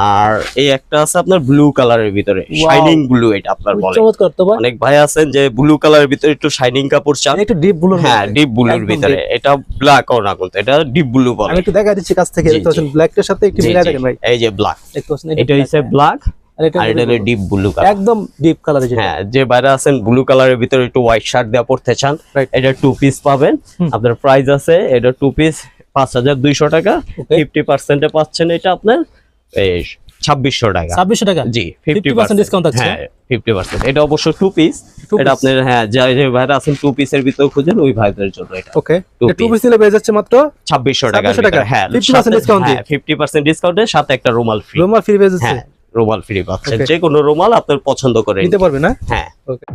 আর এই একটা আছে আপনার ব্লু কালারের ভিতরে, শাইনিং ব্লু, এটা আপনার বলে। অনেক ভাই আছেন যে ব্লু কালারের ভিতরে একটু শাইনিং কাপড় চান, একটু ডিপ ব্লু। হ্যাঁ ডিপ ব্লুর ভিতরে, এটা ব্ল্যাক ও না, কিন্তু এটা ডিপ ব্লু বলে। আমি একটু দেখা দিচ্ছি কাছ থেকে, দেখতে পাচ্ছেন ব্ল্যাকটার সাথে একটু মিলাই দেখেন ভাই, এই যে ব্ল্যাক, দেখতে পাচ্ছেন এটা হইছে ব্ল্যাক আর এটা হলো ডিপ ব্লু কালার, একদম ডিপ কালার। হ্যাঁ, যে বাইরে আছেন ব্লু কালারের ভিতরে একটু হোয়াইট শার্ট দিয়ে পড়তে চান, এটা 2 পিস পাবেন। আপনার প্রাইস আছে এটা 2 পিস 5200 টাকা, 50% এ পাচ্ছেন এটা আপনার 2600 টাকা। 2600 টাকা, জি, 50% ডিসকাউন্ট আছে। হ্যাঁ 50%, এটা অবশ্য 2 পিস, এটা আপনার হ্যাঁ যে ভাইরা আছেন 2 পিসের ভিতরে খুঁজেন ওই ভাইদের জন্য এটা। ওকে, 2 পিস নিলে পেয়ে যাচ্ছে মাত্র 2600 টাকা। হ্যাঁ 50% ডিসকাউন্ট দিয়ে, 50% ডিসকাউন্টের সাথে একটা রুমাল ফ্রি। রুমাল ফ্রি পেয়ে যাচ্ছে, হ্যাঁ রুমাল ফ্রি পাচ্ছেন, যে কোনো রুমাল আপনার পছন্দ করে নিতে পারবেন না। হ্যাঁ। ওকে।